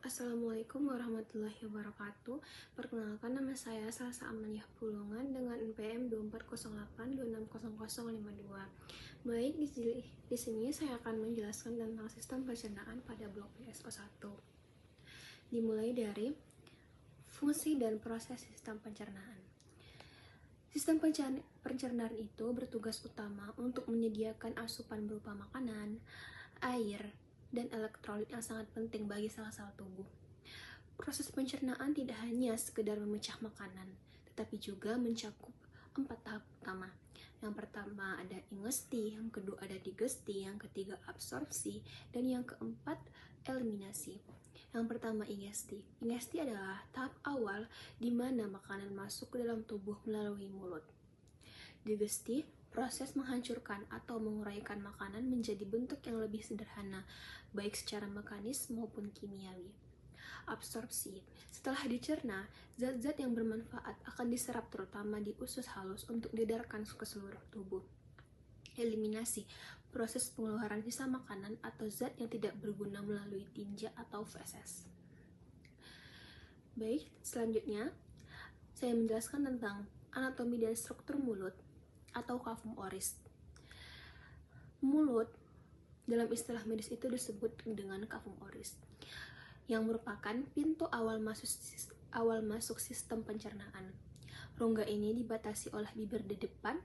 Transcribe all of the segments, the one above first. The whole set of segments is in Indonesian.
Assalamualaikum warahmatullahi wabarakatuh. Perkenalkan, nama saya Salsa Amaniyah Pulungan dengan NPM 2408260052. Baik, di sini saya akan menjelaskan tentang sistem pencernaan pada blok PSO1. Dimulai dari fungsi dan proses sistem pencernaan. Sistem pencernaan itu bertugas utama untuk menyediakan asupan berupa makanan, air, dan elektrolit yang sangat penting bagi sel-sel tubuh. Proses pencernaan tidak hanya sekedar memecah makanan, tetapi juga mencakup 4 tahap utama. Yang pertama ada ingesti, yang kedua ada digesti, yang ketiga absorpsi, dan yang keempat eliminasi. Yang pertama ingesti. Ingesti adalah tahap awal di mana makanan masuk ke dalam tubuh melalui mulut. Digesti, proses menghancurkan atau menguraikan makanan menjadi bentuk yang lebih sederhana, baik secara mekanis maupun kimiawi. Absorpsi, setelah dicerna, zat-zat yang bermanfaat akan diserap terutama di usus halus untuk diedarkan ke seluruh tubuh. Eliminasi, proses pengeluaran sisa makanan atau zat yang tidak berguna melalui tinja atau feses. Baik, selanjutnya saya menjelaskan tentang anatomi dan struktur mulut atau kafum oris. Mulut dalam istilah medis itu disebut dengan kafum oris, yang merupakan pintu awal masuk sistem pencernaan. Rongga ini dibatasi oleh bibir di depan,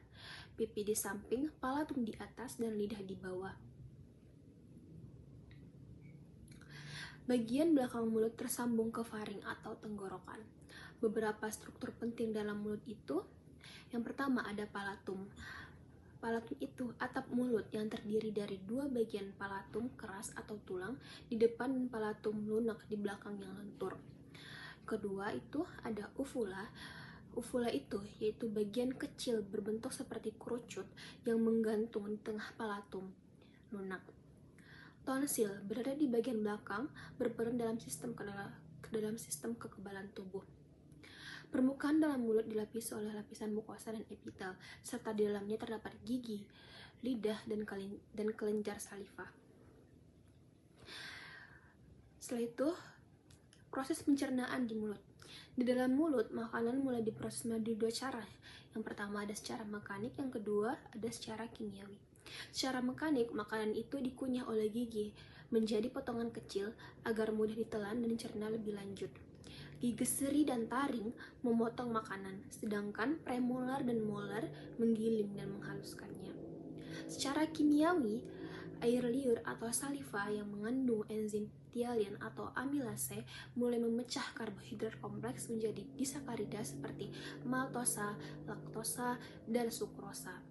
pipi di samping, palatum di atas, dan lidah di bawah. Bagian belakang mulut tersambung ke faring atau tenggorokan. Beberapa struktur penting dalam mulut itu, yang pertama ada palatum. Palatum itu atap mulut yang terdiri dari dua bagian palatum keras atau tulang di depan dan palatum lunak di belakang yang lentur. Kedua itu ada uvula. Uvula itu yaitu bagian kecil berbentuk seperti kerucut yang menggantung di tengah palatum lunak. Tonsil berada di bagian belakang, berperan dalam sistem kekebalan tubuh. Permukaan dalam mulut dilapisi oleh lapisan mukosa dan epitel, serta di dalamnya terdapat gigi, lidah, dan kelenjar saliva. Setelah itu, proses pencernaan di mulut. Di dalam mulut, makanan mulai diproses melalui dua cara. Yang pertama ada secara mekanik, yang kedua ada secara kimiawi. Secara mekanik, makanan itu dikunyah oleh gigi menjadi potongan kecil agar mudah ditelan dan dicerna lebih lanjut. Gigi seri dan taring memotong makanan, sedangkan premolar dan molar menggiling dan menghaluskannya. Secara kimiawi, air liur atau saliva yang mengandung enzim ptyalin atau amilase mulai memecah karbohidrat kompleks menjadi disakarida seperti maltosa, laktosa, dan sukrosa.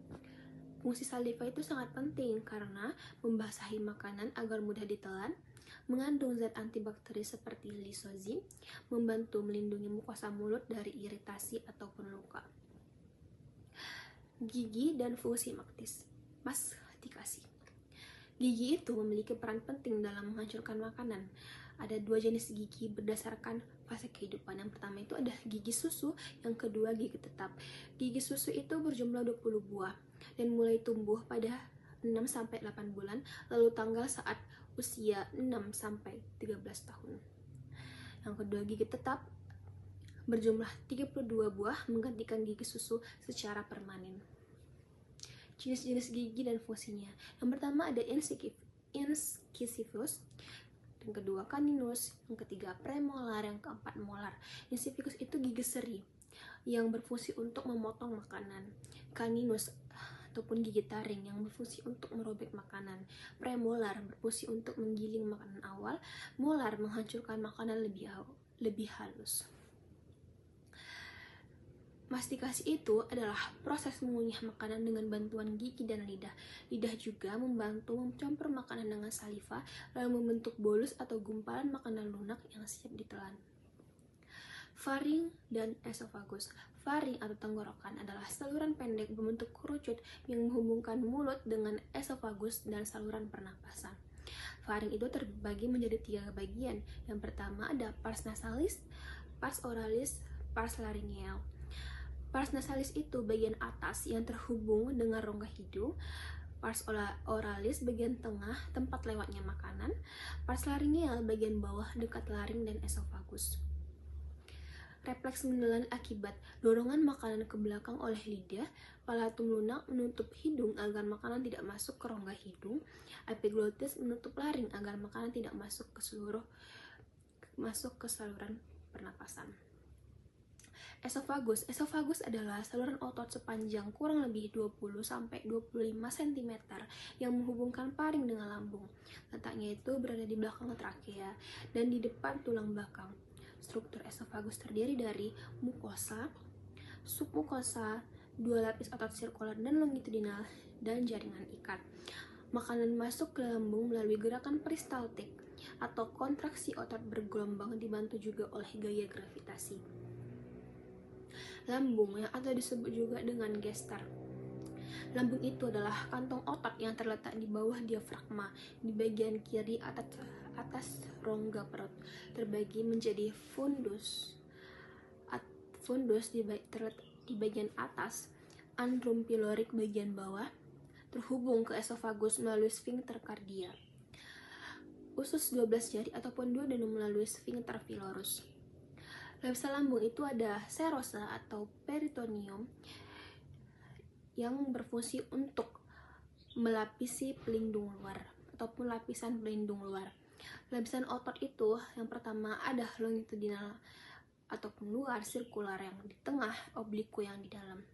Fungsi saliva itu sangat penting karena membasahi makanan agar mudah ditelan, mengandung zat antibakteri seperti lisozim, membantu melindungi mukosa mulut dari iritasi ataupun luka. Gigi dan fungsi mastikasi. Gigi itu memiliki peran penting dalam menghancurkan makanan. Ada dua jenis gigi berdasarkan fase kehidupan. Yang pertama itu ada gigi susu, yang kedua gigi tetap. Gigi susu itu berjumlah 20 buah dan mulai tumbuh pada 6-8 bulan, lalu tanggal saat usia 6-13 tahun. Yang kedua gigi tetap berjumlah 32 buah menggantikan gigi susu secara permanen. Jenis-jenis gigi dan fungsinya. Yang pertama ada incisivus, yang kedua caninus, yang ketiga premolar, yang keempat molar. Incisivus itu gigi seri yang berfungsi untuk memotong makanan. Caninus ataupun gigi taring yang berfungsi untuk merobek makanan. Premolar berfungsi untuk menggiling makanan awal. Molar menghancurkan makanan lebih halus. Mastikasi itu adalah proses mengunyah makanan dengan bantuan gigi dan lidah. Lidah juga membantu mencampur makanan dengan saliva, lalu membentuk bolus atau gumpalan makanan lunak yang siap ditelan. Faring dan esofagus. Faring atau tenggorokan adalah saluran pendek berbentuk kerucut yang menghubungkan mulut dengan esofagus dan saluran pernapasan. Faring itu terbagi menjadi 3 bagian. Yang pertama ada pars nasalis, pars oralis, pars laryngeal. Pars nasalis itu bagian atas yang terhubung dengan rongga hidung. oralis bagian tengah tempat lewatnya makanan, pars laryngeal bagian bawah dekat laring dan esofagus. Refleks menelan akibat dorongan makanan ke belakang oleh lidah, palatum lunak menutup hidung agar makanan tidak masuk ke rongga hidung, epiglottis menutup laring agar makanan tidak masuk ke saluran pernapasan. Esofagus adalah saluran otot sepanjang kurang lebih 20-25 cm yang menghubungkan paring dengan lambung. Letaknya itu berada di belakang trakea dan di depan tulang belakang. Struktur esofagus terdiri dari mukosa, submukosa, dua lapis otot sirkular dan longitudinal, dan jaringan ikat. Makanan masuk ke lambung melalui gerakan peristaltik atau kontraksi otot bergelombang dibantu juga oleh gaya gravitasi. Lambung yang atau disebut juga dengan gestar. Lambung itu adalah kantong otot yang terletak di bawah diafragma di bagian kiri atas rongga perut, terbagi menjadi fundus di bagian atas, antrum pilorik bagian bawah, terhubung ke esofagus melalui sphincter cardia. Usus 12 jari ataupun duodenum melalui sphincter pylorus. Lapisan lambung itu ada serosa atau peritoneum yang berfungsi untuk melapisi pelindung luar ataupun lapisan pelindung luar. Lapisan otot itu yang pertama ada longitudinal ataupun luar sirkular yang di tengah, obliku yang di dalam.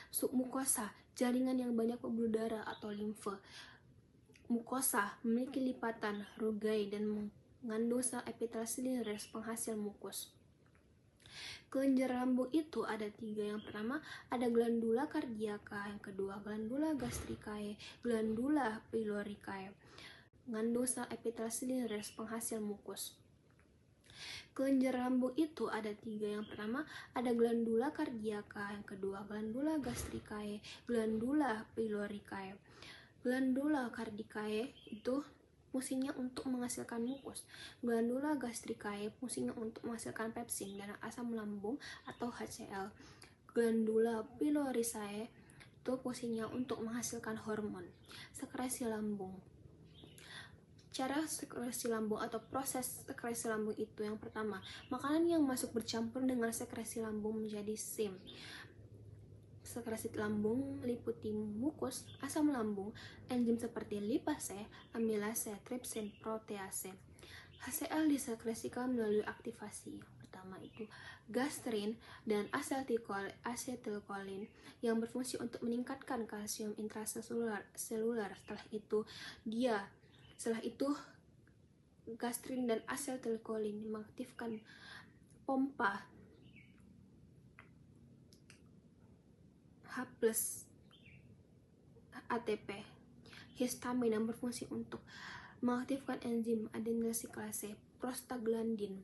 Submukosa, jaringan yang banyak pembuluh darah atau limfe. Mukosa memiliki lipatan, rugae, dan mengandung sel epitel silinder penghasil mukus. Kelenjar lambung itu ada 3. Yang pertama ada glandula cardiaca, yang kedua glandula gastricae, glandula pyloricae, mengandung sel epitel silinder penghasil mukus. Kelenjar lambung itu ada 3. Yang pertama ada glandula cardiaca, yang kedua glandula gastricae, glandula pyloricae. Glandula cardiacae itu fungsinya untuk menghasilkan mukus. Glandula gastricae fungsinya untuk menghasilkan pepsin dan asam lambung atau HCl. Glandula pyloricae itu fungsinya untuk menghasilkan hormon. Sekresi lambung. Cara sekresi lambung atau proses sekresi lambung itu yang pertama, makanan yang masuk bercampur dengan sekresi lambung menjadi SIM. Sekresi lambung meliputi mukus, asam lambung, enzim seperti lipase, amilase, tripsin, protease. HCl disekresikan melalui aktivasi. Yang pertama itu gastrin dan asetilkolin yang berfungsi untuk meningkatkan kalsium intraselular. Setelah itu gastrin dan asetilkolin mengaktifkan pompa H+ ATP. Histamin yang berfungsi untuk mengaktifkan enzim adenylsinase, prostaglandin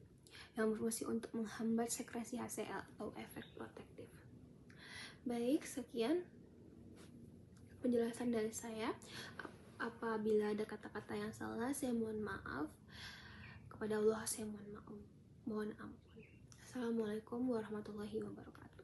yang berfungsi untuk menghambat sekresi HCl atau efek protektif. Baik, sekian penjelasan dari saya. Apabila ada kata-kata yang salah, saya mohon maaf. Kepada Allah saya mohon ampun. Assalamualaikum warahmatullahi wabarakatuh.